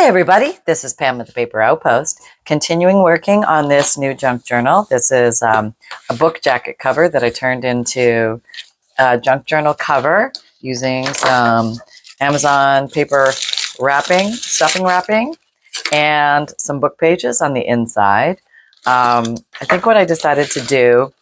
Hey everybody, this is Pam with the Paper Outpost, continuing working on this new junk journal. This is a book jacket cover that I turned into a junk journal cover using some Amazon paper wrapping, stuffing wrapping, and some book pages on the inside. I think what I decided to do,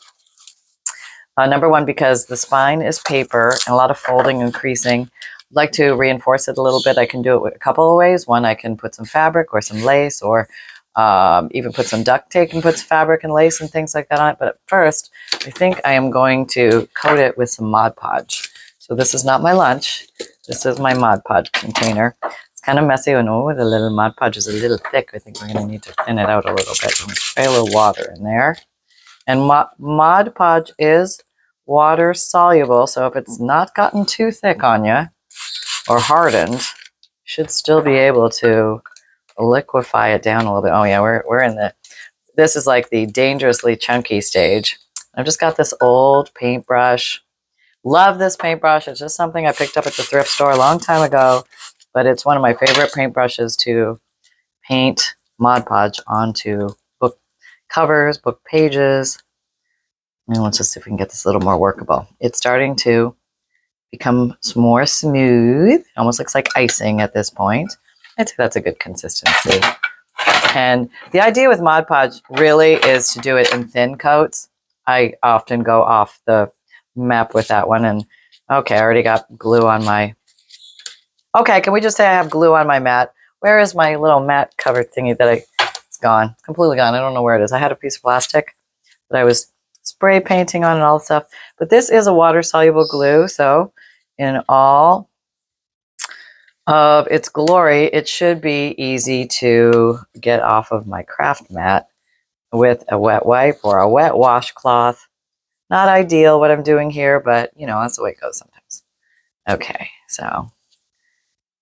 number one, because the spine is paper and a lot of folding and creasing, I'd like to reinforce it a little bit. I can do it a couple of ways. One, I can put some fabric or some lace, or even put some duct tape and put fabric and lace and things like that on it. But at first, I think I am going to coat it with some Mod Podge. So this is not my lunch. This is my Mod Podge container. It's kind of messy. And oh, the little Mod Podge is a little thick. I think we're going to need to thin it out a little bit. I'm going to spray a little water in there. And Mod Podge is water soluble. So if it's not gotten too thick on you, or hardened, should still be able to liquefy it down a little bit. Oh yeah, we're in this is like the dangerously chunky stage. I've just got this old paintbrush. Love this paintbrush. It's just something I picked up at the thrift store a long time ago, but it's one of my favorite paintbrushes to paint Mod Podge onto book covers, book pages. And let's just see if we can get this a little more workable. It's starting to become more smooth. Almost looks like icing at this point. I'd say that's a good consistency. And the idea with Mod Podge really is to do it in thin coats. I often go off the map with that one. And okay, I already got glue on my... Okay, can we just say I have glue on my mat? Where is my little mat cover thingy that it's gone. It's completely gone. I don't know where it is. I had a piece of plastic that I was spray painting on and all stuff. But this is a water-soluble glue, so in all of its glory, it should be easy to get off of my craft mat with a wet wipe or a wet washcloth. Not ideal what I'm doing here, but you know, that's the way it goes sometimes. Okay, so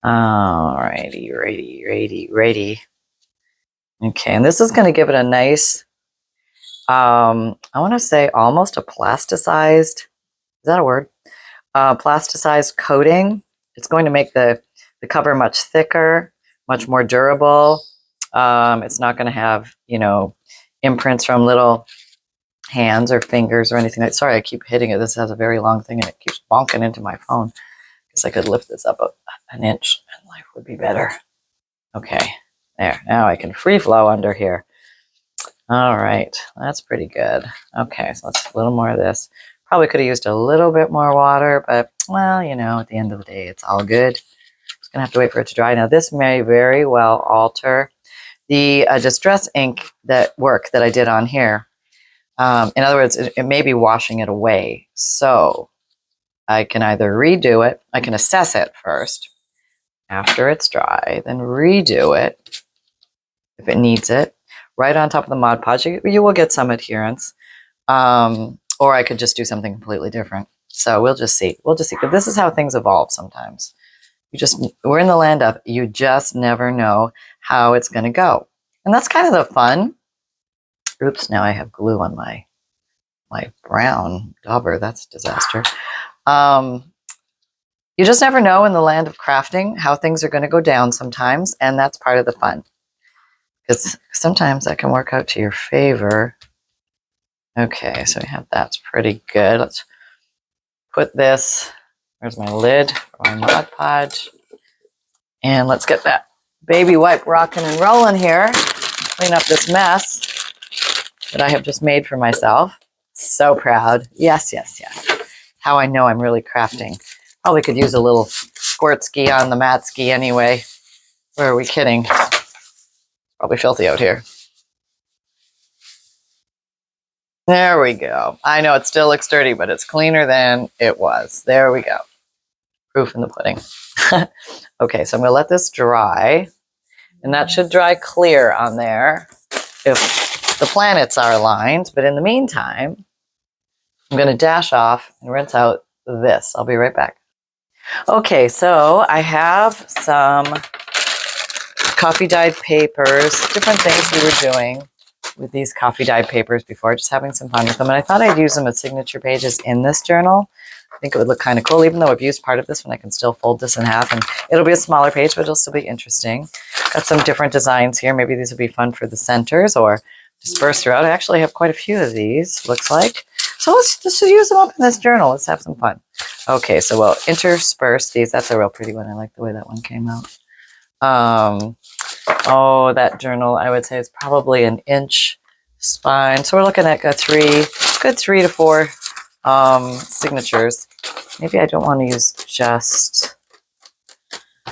alrighty, righty. Okay, and this is going to give it a nice, I want to say almost a plasticized, is that a word? Plasticized coating. It's going to make the cover much thicker, much more durable. It's not going to have, you know, imprints from little hands or fingers or anything. Sorry, I keep hitting it. This has a very long thing and it keeps bonking into my phone. Guess I could lift this up an inch and life would be better. Okay, there. Now I can free flow under here. All right, that's pretty good. Okay, so let's a little more of this. Probably could have used a little bit more water, but, well, you know, at the end of the day, it's all good. Just going to have to wait for it to dry. Now, this may very well alter the distress ink work that I did on here. In other words, it may be washing it away. So I can either redo it. I can assess it first after it's dry, then redo it if it needs it. Right on top of the Mod Podge, you will get some adherence. Or I could just do something completely different. So we'll just see. We'll just see. But this is how things evolve sometimes. We're in the land of you just never know how it's going to go. And that's kind of the fun. Oops, now I have glue on my brown dauber. That's a disaster. You just never know in the land of crafting how things are going to go down sometimes. And that's part of the fun. Because sometimes that can work out to your favor. Okay, so we have that's pretty good. Let's put this, where's my lid for my Mod Podge? And let's get that baby wipe rocking and rolling here. Clean up this mess that I have just made for myself. So proud. Yes. How I know I'm really crafting. Probably could use a little squirt ski on the mat ski anyway. Where are we kidding? Probably filthy out here. There we go. I know it still looks dirty, but it's cleaner than it was. There we go. Proof in the pudding. Okay, so I'm going to let this dry. And that should dry clear on there if the planets are aligned. But in the meantime, I'm going to dash off and rinse out this. I'll be right back. Okay, so I have some coffee dyed papers, different things we were doing. with these coffee dyed papers before, just having some fun with them. And I thought I'd use them as signature pages in this journal. I think it would look kind of cool, even though I've used part of this one. I can still fold this in half, and it'll be a smaller page, but it'll still be interesting. Got some different designs here. Maybe these will be fun for the centers or disperse throughout. I actually have quite a few of these, looks like. So let's just use them up in this journal. Let's have some fun. Okay, so we'll intersperse these. That's a real pretty one. I like the way that one came out. Oh, that journal, I would say, is probably an inch spine. So we're looking at a good 3 to 4 signatures. Maybe I don't want to use just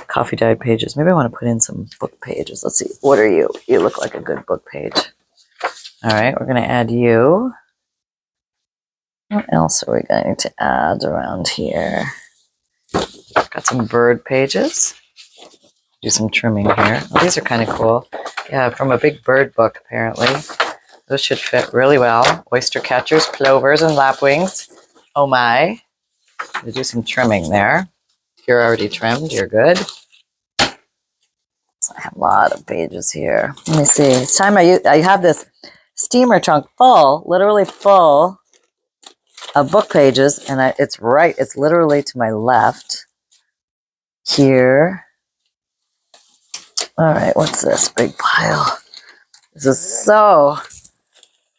coffee dyed pages. Maybe I want to put in some book pages. Let's see. What are you? You look like a good book page. All right, we're going to add you. What else are we going to add around here? Got some bird pages. Do some trimming here. Oh, these are kind of cool. Yeah, from a big bird book, apparently. Those should fit really well. Oyster catchers, plovers, and lapwings. Oh my. We'll do some trimming there. You're already trimmed. You're good. So I have a lot of pages here. Let me see. It's time I have this steamer trunk full, literally full of book pages, and it's literally to my left here. All right, what's this big pile? This is so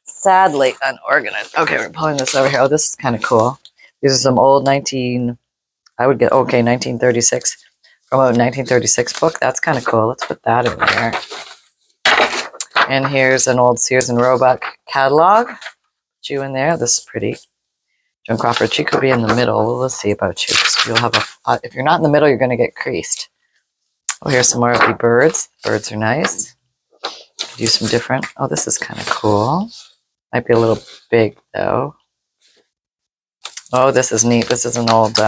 sadly unorganized. Okay, we're pulling this over here. Oh, this is kind of cool. These are some old 1936, from a 1936 book. That's kind of cool. Let's put that in there. And here's an old Sears and Roebuck catalog. Put you in there. This is pretty. Joan Crawford, she could be in the middle. Well, let's see about you. So you'll have if you're not in the middle, you're going to get creased. Oh, here's some more of the birds. Birds are nice. Do some different. Oh, this is kind of cool. Might be a little big though. Oh, this is neat. This is an old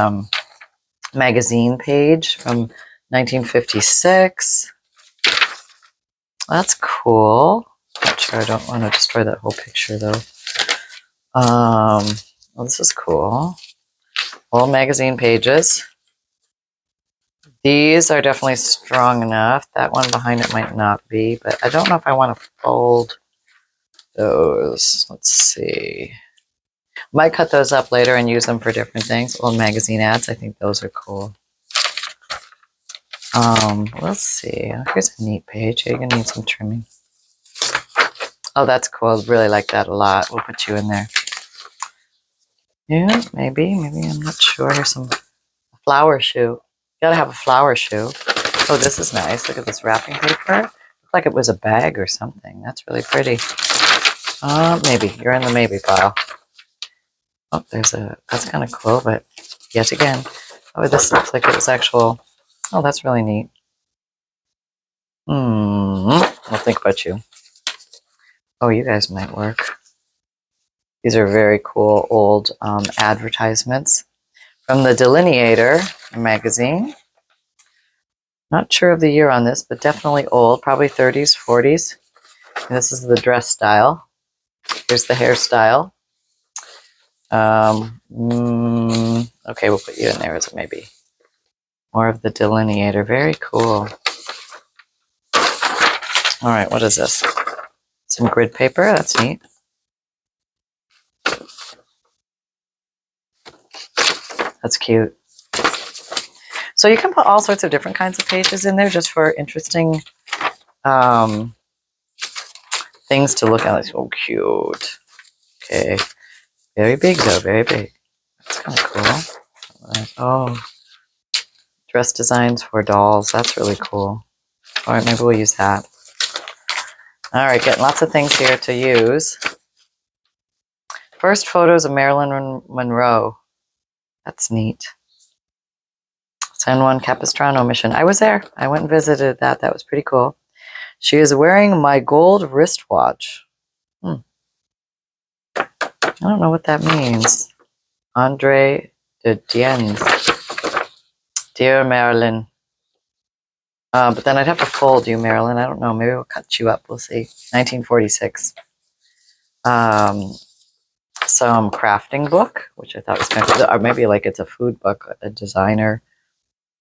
magazine page from 1956. That's cool. Not sure. I don't want to destroy that whole picture though. Well, this is cool. Old magazine pages. These are definitely strong enough. That one behind it might not be, but I don't know if I want to fold those. Let's see. Might cut those up later and use them for different things. Old magazine ads. I think those are cool. Let's see. Here's a neat page. You're gonna need some trimming. Oh, that's cool. Really like that a lot. We'll put you in there. Yeah, maybe. I'm not sure. Here's some flower shoe. Gotta have a flower shoe. Oh, this is nice. Look at this wrapping paper. Looks like it was a bag or something. That's really pretty. Maybe. You're in the maybe pile. Oh, that's kind of cool, but yet again. Oh, this looks like it was actual. Oh, that's really neat. I'll think about you. Oh, you guys might work. These are very cool old advertisements from the Delineator magazine. Not sure of the year on this, but definitely old, probably 30s, 40s. And this is the dress style. Here's the hairstyle. Okay, we'll put you in there as a maybe. More of the Delineator. Very cool. All right, what is this? Some grid paper. That's neat. That's cute. So you can put all sorts of different kinds of pages in there just for interesting things to look at. Like, oh, cute. Okay. Very big, though. Very big. That's kind of cool. Oh. Dress designs for dolls. That's really cool. All right, maybe we'll use that. All right, getting lots of things here to use. First photos of Marilyn Monroe. That's neat. San Juan Capistrano mission. I was there. I went and visited that. That was pretty cool. She is wearing my gold wristwatch. I don't know what that means. Andre de Diennes. Dear Marilyn. But then I'd have to fold you, Marilyn. I don't know. Maybe we'll cut you up. We'll see. 1946. Some crafting book, which I thought was kind of, or maybe like it's a food book, a designer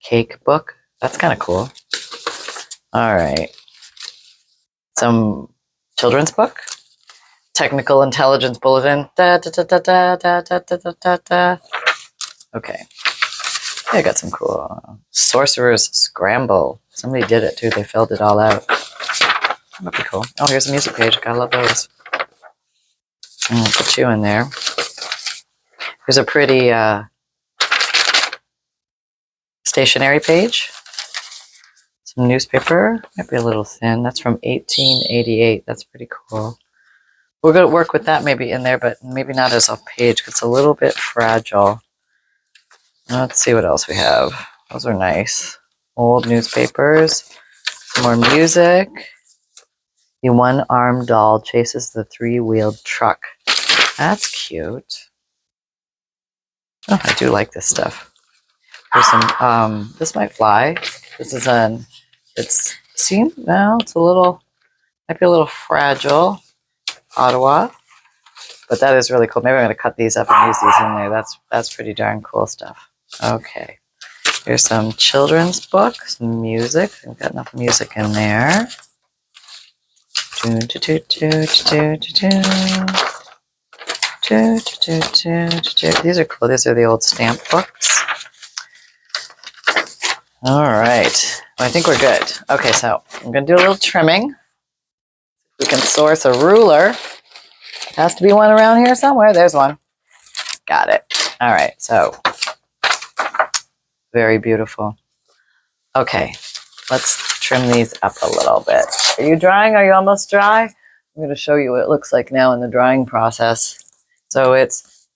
cake book. That's kind of cool. All right. Some children's book. technical intelligence bulletin. Da, da, da, da, da, da, da, da, da, da. Okay. I got some cool Sorcerer's Scramble. Somebody did it too. They filled it all out. That might be cool. Oh, here's a music page. Gotta love those. I'm gonna put you in there. Here's a pretty stationery page. Some newspaper. Might be a little thin. That's from 1888. That's pretty cool. We're going to work with that maybe in there, but maybe not as a page because it's a little bit fragile. Let's see what else we have. Those are nice. Old newspapers. Some more music. The one-armed doll chases the three-wheeled truck. That's cute. Oh, I do like this stuff. There's some, this might fly. This is it's a little, might be a little fragile. Ottawa. But that is really cool. Maybe I'm going to cut these up and use these in there. That's pretty darn cool stuff. Okay. Here's some children's books, music. We've got enough music in there. These are cool. These are the old stamp books. All right. Well, I think we're good. Okay, so I'm going to do a little trimming. We can source a ruler. Has to be one around here somewhere. There's one. Got it. All right, so very beautiful. Okay, let's trim these up a little bit. Are you drying? Are you almost dry? I'm going to show you what it looks like now in the drying process. So it's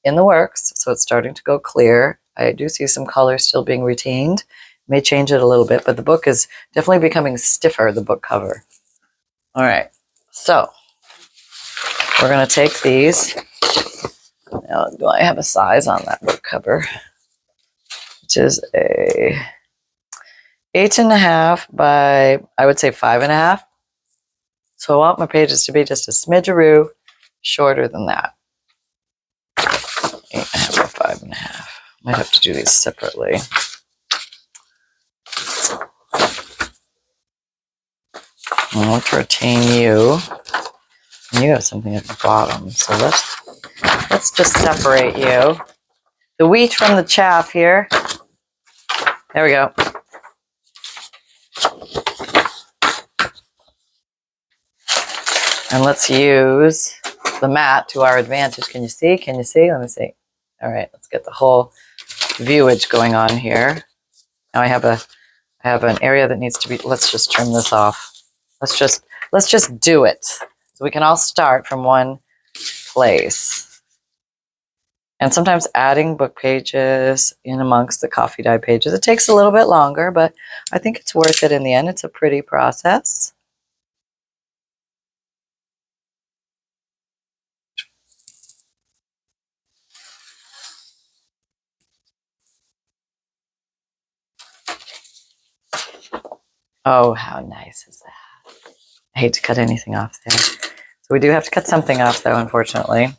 in the works, so it's starting to go clear. I do see some color still being retained. May change it a little bit, but the book is definitely becoming stiffer, the book cover. All right, so we're going to take these. Now, do I have a size on that book cover? Which is a 8.5 by, I would say 5.5. So I want my pages to be just a smidgeroo shorter than that. 8.5 by 5.5. Might have to do these separately. And let's retain you. And you have something at the bottom, so let's just separate you. The wheat from the chaff here. There we go. And let's use the mat to our advantage. Can you see? Can you see? Let me see. All right, let's get the whole viewage going on here. Now I have an area that needs to be, let's just trim this off. Let's just do it. So we can all start from one place. And sometimes adding book pages in amongst the coffee dye pages, it takes a little bit longer, but I think it's worth it in the end. It's a pretty process. Oh, how nice is that? I hate to cut anything off there. So we do have to cut something off though, unfortunately.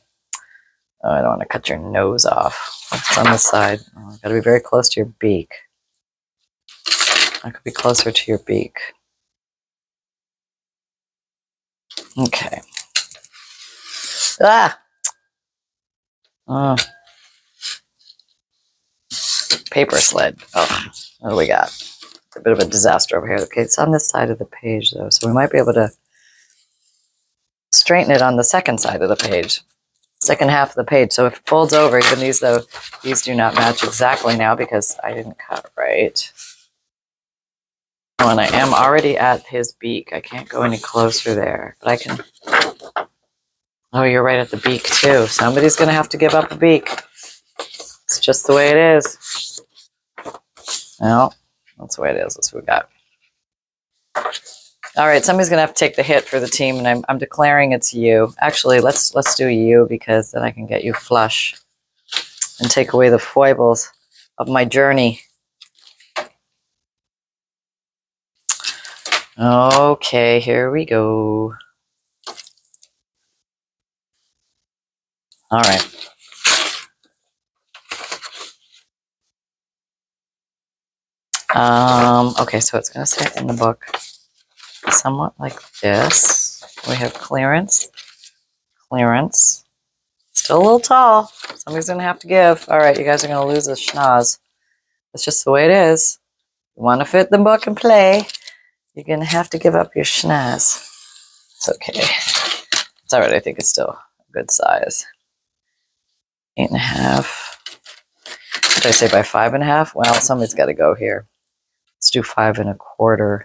Oh, I don't want to cut your nose off. It's on this side. Oh, got to be very close to your beak. I could be closer to your beak. Okay. Ah! Oh. Paper slid. Oh, what do we got? It's a bit of a disaster over here. Okay, it's on this side of the page though, so we might be able to straighten it on the second side of the page. Second half of the page. So if it folds over, even these though, these do not match exactly now because I didn't cut right. Oh, and I am already at his beak. I can't go any closer there, but I can. Oh, you're right at the beak too. Somebody's going to have to give up a beak. It's just the way it is. Well, that's the way it is. That's what we got. All right, somebody's going to have to take the hit for the team, and I'm declaring it's you. Actually, let's do you because then I can get you flush and take away the foibles of my journey. Okay, here we go. All right. Okay, so it's going to sit in the book somewhat like this. We have clearance clearance. Still a little tall. Somebody's going to have to give. All right, you guys are going to lose a schnoz. That's just the way it is. You want to fit the book and play, you're going to have to give up your schnoz. It's okay. It's all right. I think it's still a good size. 8.5. Did I say by 5.5? Well, somebody's got to go here. Let's do 5.25.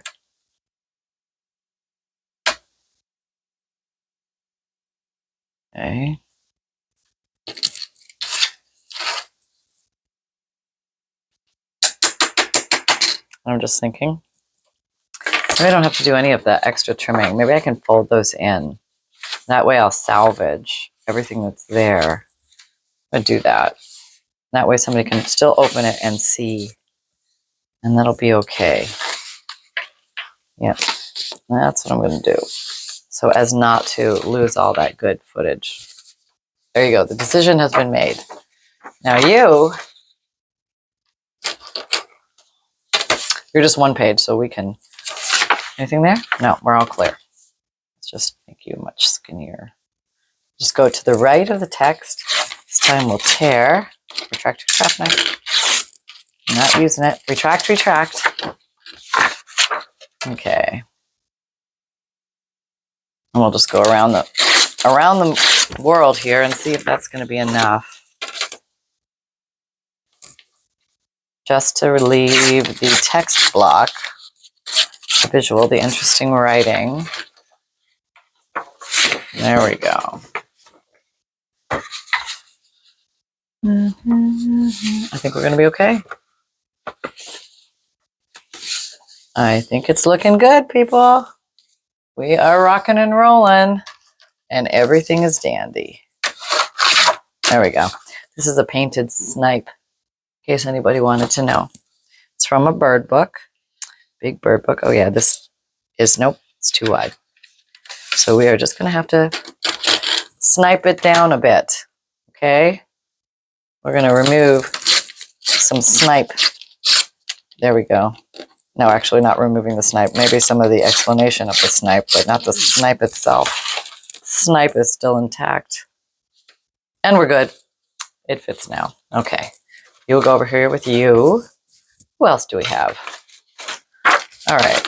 Okay. I'm just thinking, maybe I don't have to do any of that extra trimming. Maybe I can fold those in. That way I'll salvage everything that's there. I'm going to do that. That way somebody can still open it and see. And that'll be okay. Yep. That's what I'm going to do. So as not to lose all that good footage. There you go. The decision has been made. Now you're just one page, so we can... Anything there? No, we're all clear. Let's just make you much skinnier. Just go to the right of the text. This time we'll tear. Retract your craft knife. I'm not using it. Retract, retract. Okay. And we'll just go around the world here and see if that's going to be enough. Just to relieve the text block, the visual, the interesting writing. There we go. I think we're going to be okay. I think it's looking good, people. We are rocking and rolling, and everything is dandy. There we go. This is a painted snipe, in case anybody wanted to know. It's from a bird book, big bird book. Oh yeah, this is, nope, it's too wide. So we are just going to have to snipe it down a bit, okay? We're going to remove some snipe. There we go. No, actually not removing the snipe. Maybe some of the explanation of the snipe, but not the snipe itself. Snipe is still intact. And we're good. It fits now. Okay. You'll go over here with you. Who else do we have? All right.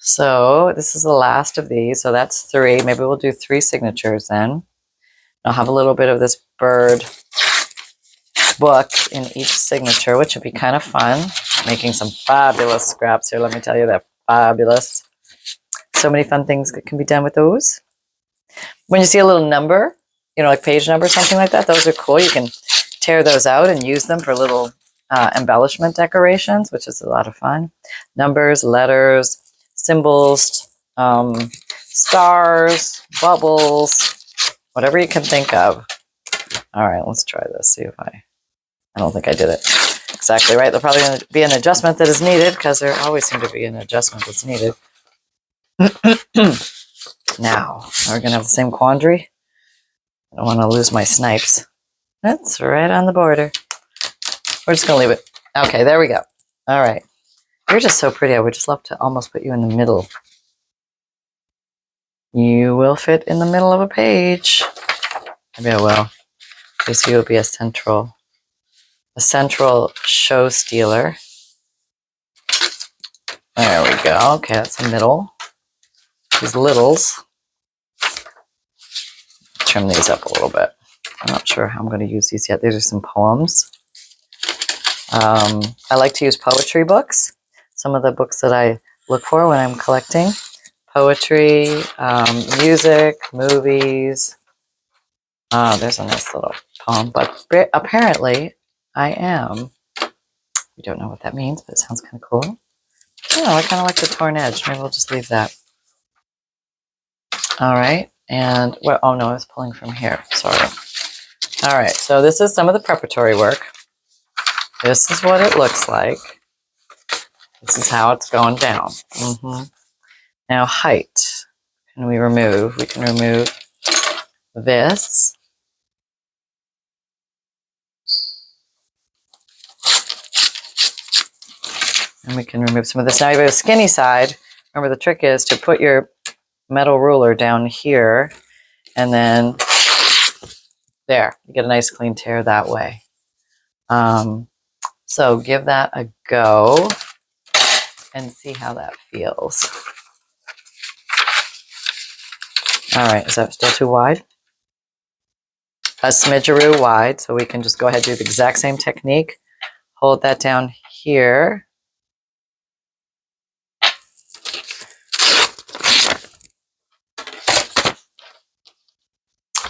So this is the last of these. So that's 3. Maybe we'll do 3 signatures then. I'll have a little bit of this bird book in each signature, which would be kind of fun. Making some fabulous scraps here, let me tell you, they're fabulous. So many fun things that can be done with those. When you see a little number, you know, like page number, something like that, those are cool. You can tear those out and use them for little embellishment decorations, which is a lot of fun. Numbers, letters, symbols, stars, bubbles, whatever you can think of. All right, let's try this, see if I don't think I did it exactly right. There'll probably be an adjustment that is needed, because there always seems to be an adjustment that's needed. Now, we're going to have the same quandary. I don't want to lose my snipes. That's right on the border. We're just going to leave it. Okay, there we go. All right. You're just so pretty. I would just love to almost put you in the middle. You will fit in the middle of a page. Maybe I will. Because you will be a central show stealer. There we go. Okay, that's a middle. These littles. Trim these up a little bit. I'm not sure how I'm going to use these yet. These are some poems. I like to use poetry books. Some of the books that I look for when I'm collecting. Poetry, music, movies. There's a nice little poem. But apparently, I am. We don't know what that means, but it sounds kind of cool. Oh, I kind of like the torn edge. Maybe we'll just leave that. All right. And, well, oh no, I was pulling from here. Sorry. All right. So this is some of the preparatory work. This is what it looks like. This is how it's going down. Now, height. Can we remove? We can remove this. And we can remove some of this. Now you have a skinny side. Remember, the trick is to put your metal ruler down here And then there, you get a nice clean tear that way. So give that a go and see how that feels. All right, is that still too wide? A smidgeroo wide, so we can just go ahead and do the exact same technique. Hold that down here.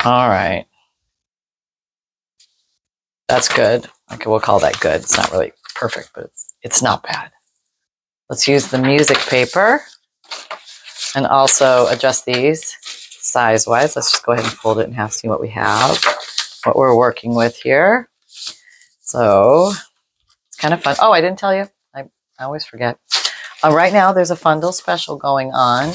All right. That's good. Okay, we'll call that good. It's not really perfect, but it's not bad. Let's use the music paper and also adjust these size-wise. Let's just go ahead and fold it in half, see what we have, what we're working with here. So it's kind of fun. Oh, I didn't tell you. I always forget. Right now, there's a Fundle special going on.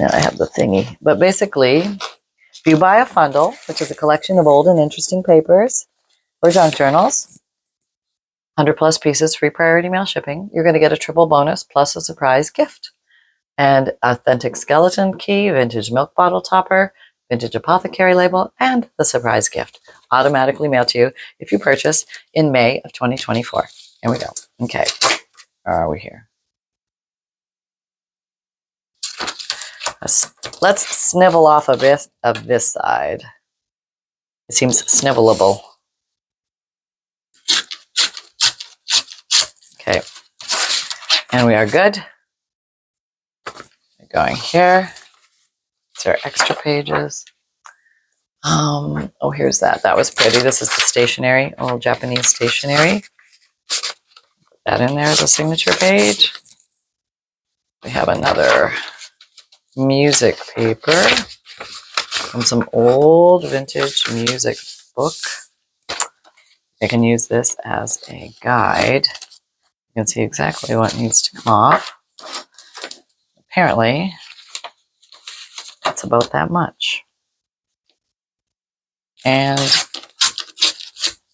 Yeah, I have the thingy. But basically, if you buy a Fundle, which is a collection of old and interesting papers or junk journals, 100 plus pieces, free priority mail shipping, you're going to get a triple bonus plus a surprise gift. And authentic skeleton key, vintage milk bottle topper, vintage apothecary label, and the surprise gift automatically mailed to you if you purchase in May of 2024. Here we go. Okay. Where are we here? Let's snivel off a bit of this side. It seems snivelable. Okay. And we are good. We're going here. These are extra pages. Oh, here's that. That was pretty. This is the stationery, old Japanese stationery. Put that in there as a signature page. We have another music paper from some old vintage music book. I can use this as a guide. You can see exactly what needs to come off. Apparently, it's about that much. And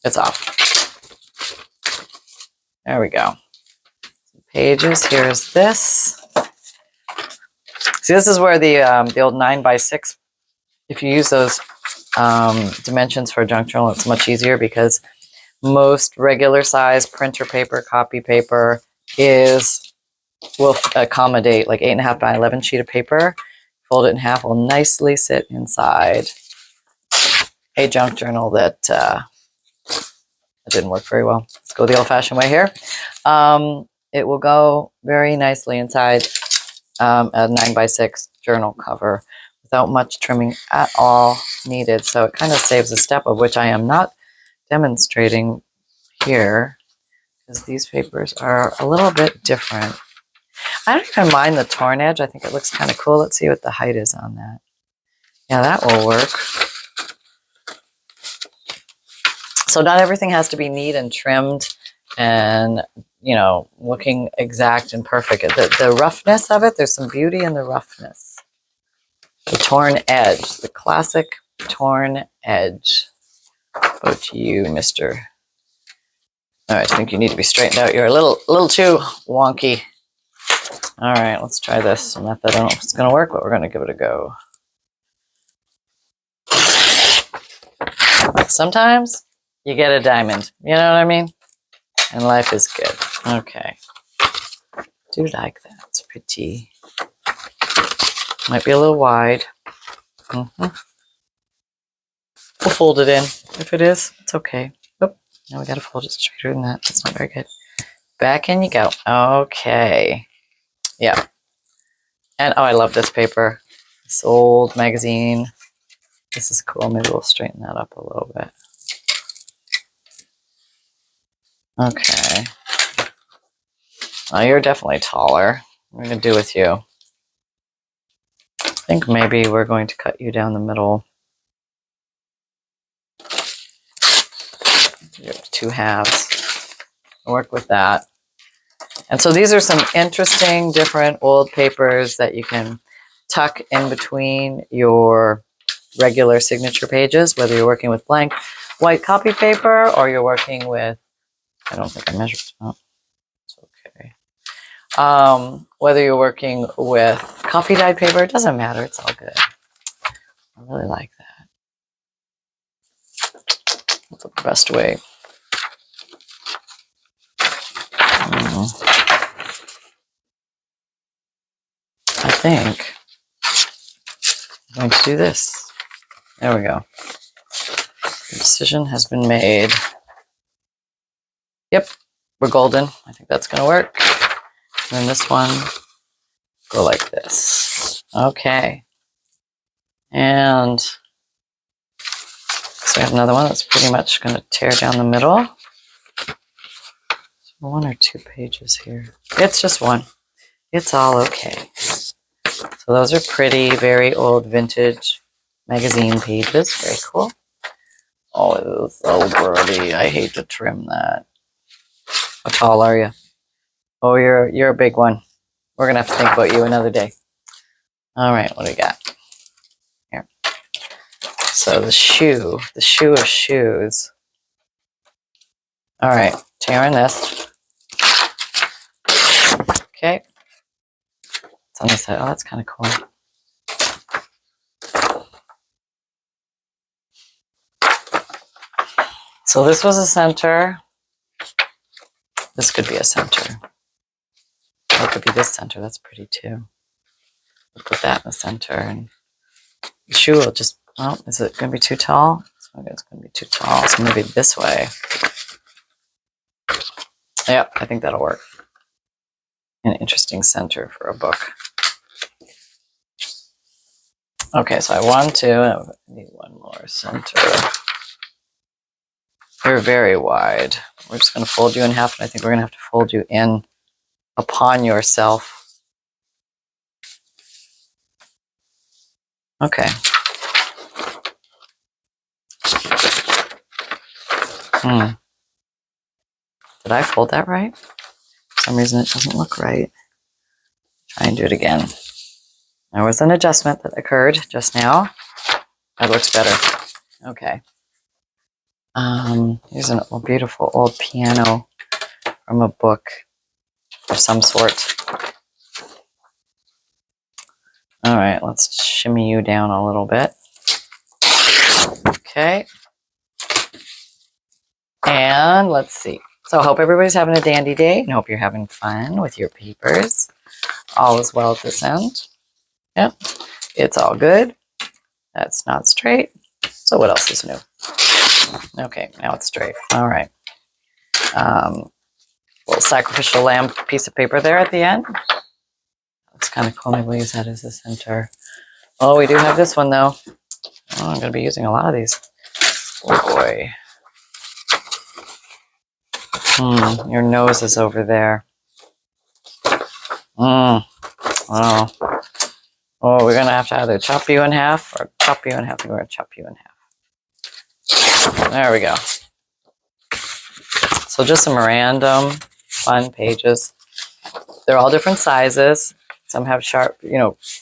it's off. There we go. Pages, here's this. See, this is where the old 9x6, if you use those dimensions for a junk journal, it's much easier because most regular size printer paper, copy paper will accommodate like 8.5 by 11 sheet of paper. Fold it in half, will nicely sit inside a junk journal that didn't work very well. Let's go the old-fashioned way here. It will go very nicely inside a 9x6 journal cover without much trimming at all needed. So it kind of saves a step, of which I am not demonstrating here because these papers are a little bit different. I don't even mind the torn edge. I think it looks kind of cool. Let's see what the height is on that. Yeah, that will work. So not everything has to be neat and trimmed and, you know, looking exact and perfect. The roughness of it, there's some beauty in the roughness. The torn edge, the classic torn edge. Go to you, Mr. All right, I think you need to be straightened out. You're a little too wonky. All right, let's try this method. I don't know if it's going to work, but we're going to give it a go. Sometimes you get a diamond. You know what I mean? And life is good. Okay. Do like that. It's pretty. Might be a little wide. We'll fold it in. If it is, it's okay. Oh, now we got to fold it straighter than that. That's not very good. Back in you go. Okay. Yeah. And oh, I love this paper. This old magazine. This is cool. Maybe we'll straighten that up a little bit. Okay. Oh, you're definitely taller. What are we going to do with you? I think maybe we're going to cut you down the middle. You have 2 halves. I'll work with that. And so these are some interesting, different old papers that you can tuck in between your regular signature pages, whether you're working with blank white copy paper or you're working with, I don't think I measured. Oh, it's okay. Whether you're working with coffee dyed paper, it doesn't matter. It's all good. I really like that. That's the best way. I think I'm going to do this. There we go. The decision has been made. Yep, we're golden. I think that's going to work. And then this one, go like this. Okay. And so we have another one that's pretty much going to tear down the middle. So 1 or 2 pages here. It's just one. It's all okay. So those are pretty, very old vintage magazine pages. Very cool. Oh, it is so pretty. I hate to trim that. How tall are you? Oh, you're a big one. We're gonna have to think about you another day. All right, what do we got here? So the shoe of shoes. All right, tearing this. Okay. It's on this side. Oh, that's kind of cool. So this was a center. This could be a center. Or it could be this center. That's pretty too. We'll put that in the center. And the shoe will just, oh, is it going to be too tall? Okay, it's going to be too tall. So maybe this way. Yep, I think that'll work. An interesting center for a book. Okay, so I want to, I need one more center. You're very wide. We're just going to fold you in half, and I think we're going to have to fold you in upon yourself. Okay. Did I fold that right? For some reason it doesn't look right. Try and do it again. There was an adjustment that occurred just now. That looks better. Okay. Here's a beautiful old piano from a book of some sort. All right, let's shimmy you down a little bit. Okay. And let's see. So I hope everybody's having a dandy day and hope you're having fun with your papers. All is well at this end. Yep, it's all good. That's not straight. So what else is new? Okay, now it's straight. All right. Little sacrificial lamb piece of paper there at the end. That's kind of cool. Maybe we'll use that as a center. Oh, we do have this one though. Oh, I'm going to be using a lot of these. Oh boy. Your nose is over there. Oh. Oh, we're going to have to either chop you in half or chop you in half. We're going to chop you in half. There we go. So just some random fun pages. They're all different sizes. Some have sharp,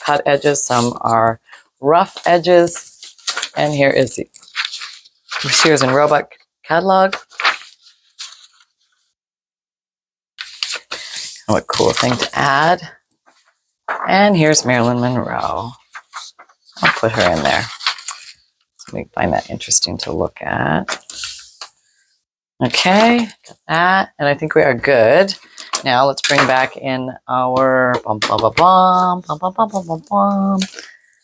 cut edges. Some are rough edges. And here is the Sears and Roebuck catalog. What a cool thing to add. And here's Marilyn Monroe. I'll put her in there. So we find that interesting to look at. Okay, got that. And I think we are good. Now let's bring back in our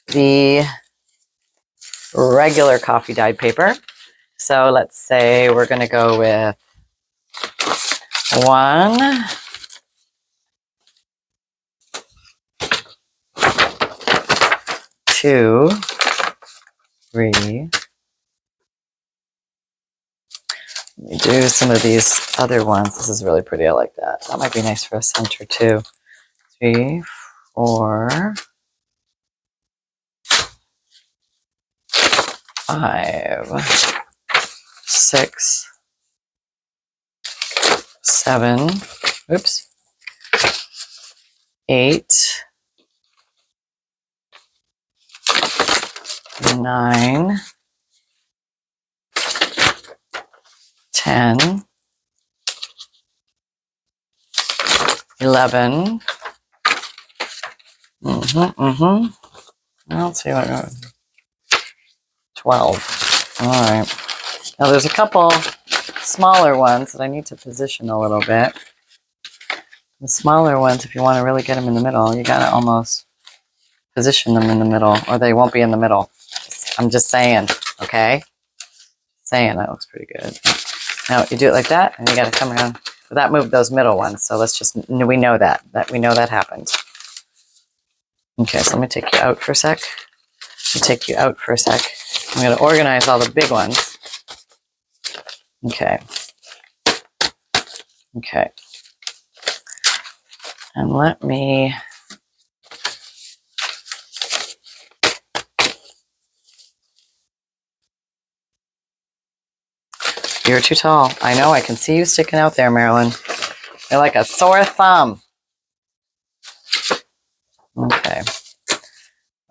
the regular coffee dyed paper. So let's say we're going to go with 1, 2, 3. Let me do some of these other ones. This is really pretty. I like that. That might be nice for a center too. 3, 4, 5, 6, 7. Oops. 8, 9, 10, 11. Let's see what 12. All right. Now there's a couple smaller ones that I need to position a little bit. The smaller ones, if you want to really get them in the middle, you got to almost position them in the middle, or they won't be in the middle. I'm just saying, okay? Saying that looks pretty good. Now you do it like that, and you got to come around. But that moved those middle ones, so let's just, we know that happened. Okay, so let me take you out for a sec. I'm going to organize all the big ones. Okay. And let me... You're too tall. I know, I can see you sticking out there, Marilyn. You're like a sore thumb. Okay.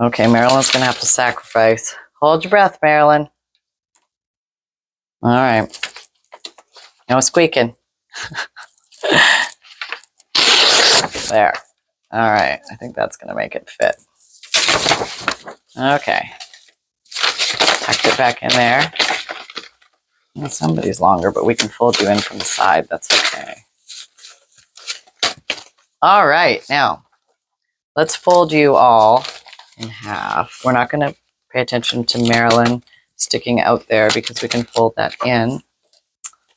Okay, Marilyn's going to have to sacrifice. Hold your breath, Marilyn. All right. No squeaking. There. All right. I think that's going to make it fit. Okay. Tuck it back in there. Well, somebody's longer, but we can fold you in from the side. That's okay. All right. Now, let's fold you all in half. We're not going to pay attention to Marilyn sticking out there because we can fold that in.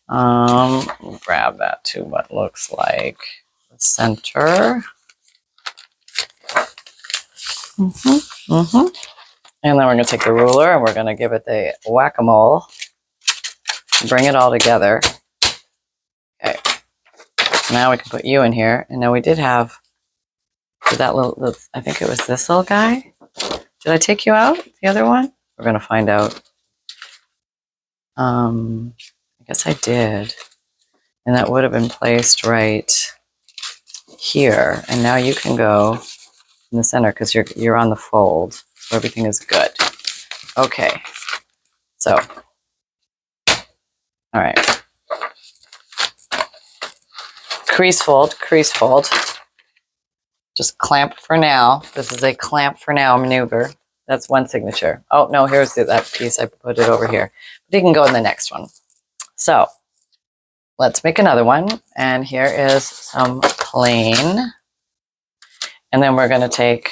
We'll grab that to what looks like the center. And then we're going to take the ruler and we're going to give it the whack-a-mole. Bring it all together. Okay. Now we can put you in here. And now we did have that little, I think it was this little guy. Did I take you out? The other one? We're going to find out. I guess I did. And that would have been placed right here. And now you can go in the center because you're on the fold. So everything is good. Okay. So, all right. Crease fold, crease fold. Just clamp for now. This is a clamp for now maneuver. That's one signature. Oh, no, here's that piece. I put it over here. But you can go in the next one. So, let's make another one. And here is some plain. And then we're going to take,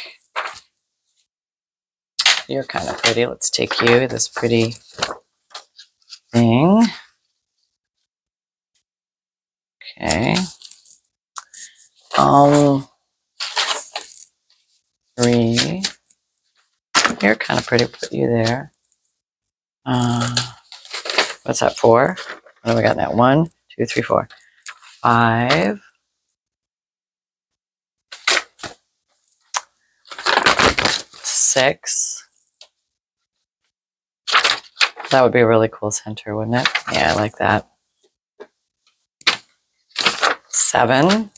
you're kind of pretty. Let's take you, this pretty thing. Okay. 3. You're kind of pretty. Put you there. What's that, 4? What have we got now? 1, 2, 3, 4, 5. 6. That would be a really cool center, wouldn't it? Yeah, I like that. 7.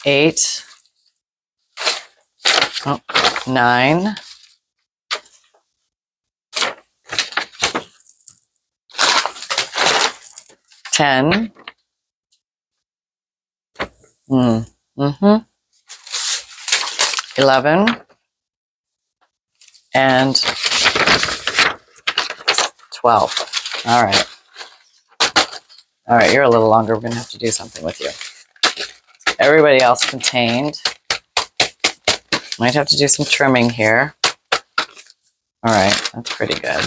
8. 9. 10. 11. And 12. All right. All right, you're a little longer. We're going to have to do something with you. Everybody else contained. Might have to do some trimming here. All right, that's pretty good.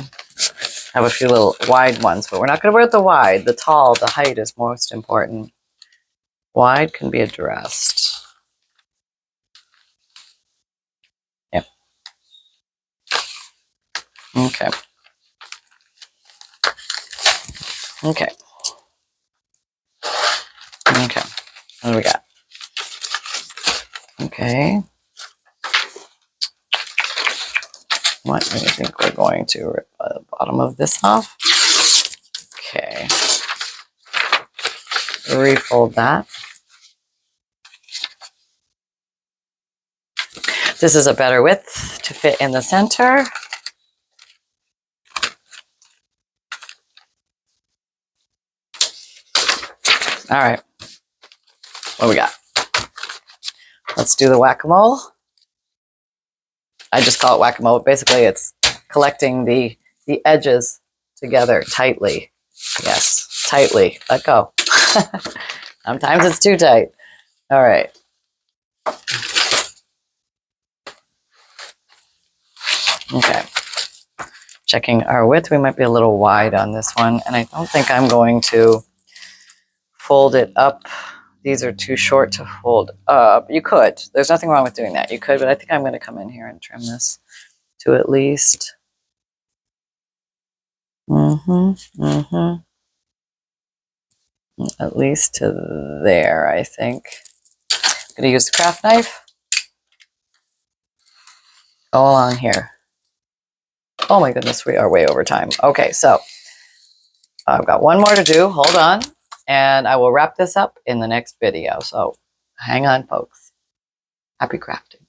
I have a few little wide ones, but we're not going to wear the wide. The tall, the height is most important. Wide can be addressed. Yep. Okay. Okay. Okay. What do we got? Okay. What do you think we're going to rip the bottom of this off? Okay. Refold that. This is a better width to fit in the center. All right. What we got? Let's do the whack-a-mole. I just call it whack-a-mole. Basically, it's collecting the edges together tightly. Yes, tightly. Let go. Sometimes it's too tight. All right. Okay. Checking our width. We might be a little wide on this one, and I don't think I'm going to fold it up. These are too short to fold up. You could. There's nothing wrong with doing that. You could, but I think I'm going to come in here and trim this to at least. At least to there, I think. I'm going to use the craft knife. Go along here. Oh my goodness, we are way over time. Okay, so I've got one more to do. Hold on. And I will wrap this up in the next video. So hang on, folks. Happy crafting.